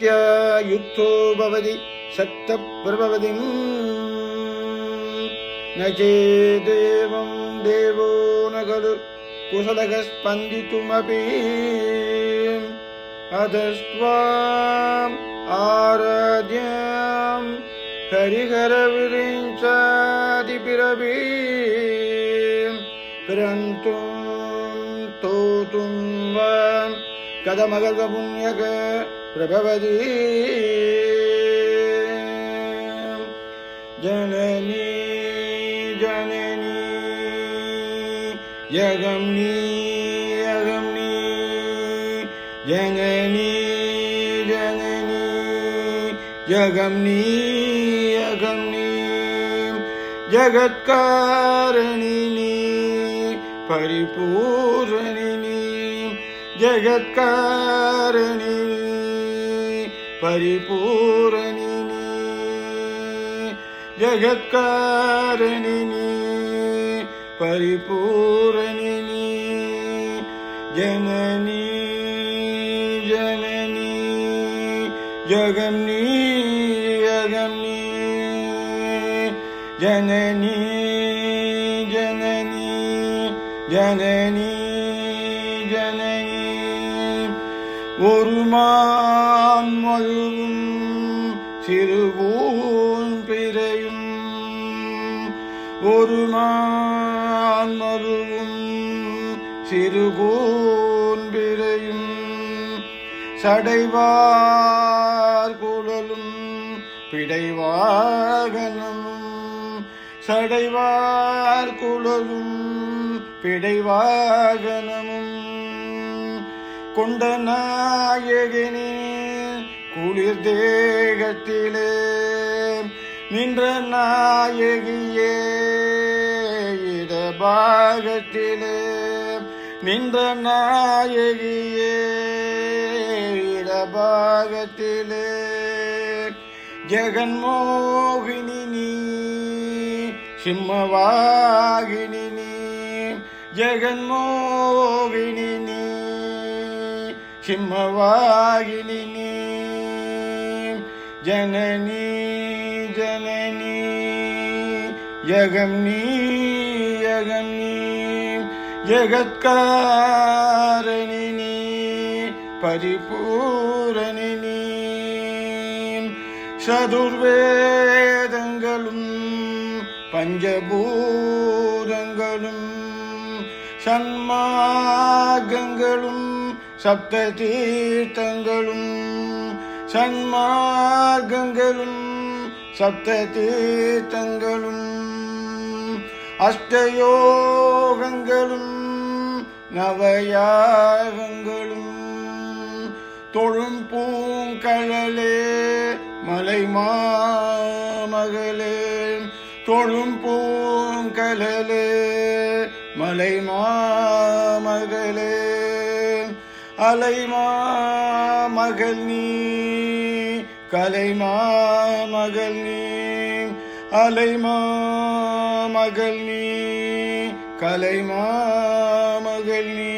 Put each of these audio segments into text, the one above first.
சக்தியா யுக்தோ பவதி சக்த பிரபவதிம் நச்சேதேவம் தேவோ நகலு குசலக ஸ்பந்தித்துமபி அதஸ்வாம் ஆராத்யம் ஹரிஹர விரிஞ்சாதி பிரபி பிரந்தும் தோதும் வாம் கதமகத புண்ணியக பிரபவதி ஜனனி ஜனனி யகம்னி யகம்னி ஜனனி ஜனனி யகம்னி யகம்னி ஜகத்காரணினி பரிபூரணினி ஜகத்காரணினி பரிபூரணினி ஜகத்காரணினி பரிபூரணினி ஜனனி ஜனனி யகம்னி யகம்னி ஜனனி ஜனனி ஜனனி ஜனனி ஒரு மான் மழுவும் சிறுபூன் பிறையும் ஒரு மான் மழுவும் சிறுபூன் பிறையும் சடைவார் குழலும் பிடைவாகனமும் சடைவார் குழலும் பிடைவாகனமும் கொண்ட நாயகனே குளிர் தேகத்திலே நின்ற நாயகியே இடபாகத்திலே நின்ற நாயகியே இடபாகத்திலே ஜெகன்மோகினி நீ சிம்மவாகினி நீ ஜெகன்மோகினி நீ சிம்மவாகினி நீ ஜனனி ஜனனி யகம்னி யகம்னி ஜகத்காரணினி பரிபூரணினி சதுர்வேதங்களும் பஞ்சபூதங்களும் சன்மார்க்கங்களும் சப்த தீர்த்தங்களும் சன்மார்க்கங்களும் சப்த தீர்த்தங்களும் அஷ்டயோகங்களும் நவயாகங்களும் தொழும் பூங்கழலே மலை மாமகளே தொழும் பூங்கழலே மலை மாமகளே அலைமா மகள் நீ கலைமா மகள் நீ அலைமா மகள் நீ கலைமா மகள் நீ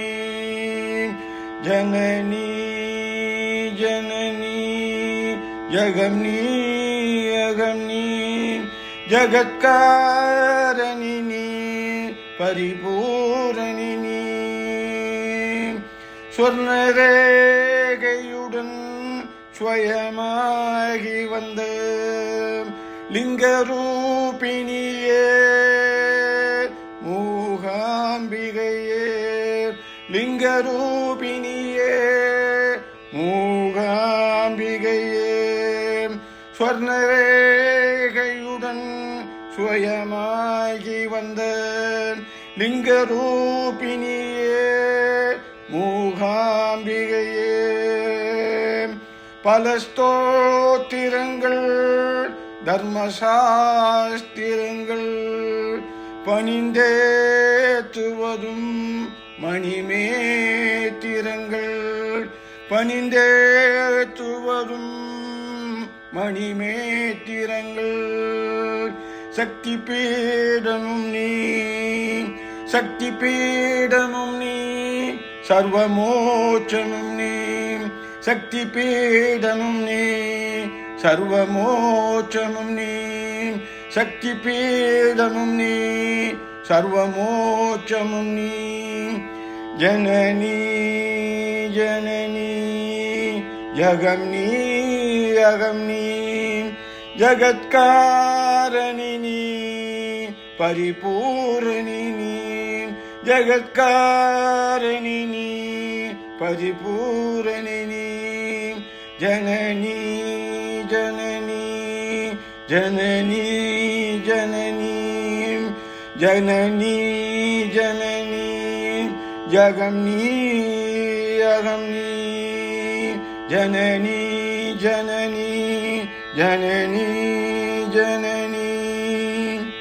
ஜனனி ஜனனி யகம்னி யகம்னி ஜகத்காரணினி பரிபூரணினி சொர்ணரேகையுடன் ஸ்வயமாகி வந்த லிங்கரூபிணியே மூகாம்பிகையே லிங்கரூபிணியே மூகாம்பிகையே ஸ்வர்ணரேகையுடன் சுயமாகி வந்த லிங்கரூபிணியே மூகாம்பிகையே பல ஸ்தோத்திரங்கள் தர்மசாஸ்திரங்கள் பணிந்தேத்துவதும் மணிமேத்திரங்கள் பணிந்தேத்துவதும் மணிமேத்திரங்கள் சக்தி பீடமும் நீ சக்தி பீடமும் நீ சர்வமோட்சமும் நீ சக்தி பீடமும் நீ சர்வமோட்சமும் நீ சக்தி பீடமும் நீ சர்வமோட்சமும் நீ ஜனனி ஜனனி யகம் நீ யகம் நீ ஜகத்காரணி நீ பரிபூரணி நீ ஜகத்காரணி நீ பரிபூரணி நீ ஜனனி ஜனனி ஜனனி ஜனனி ஜனனி ஜனனி யகம் நீ யகம் நீ ஜனனி ஜனனி ஜனனி ஜனனி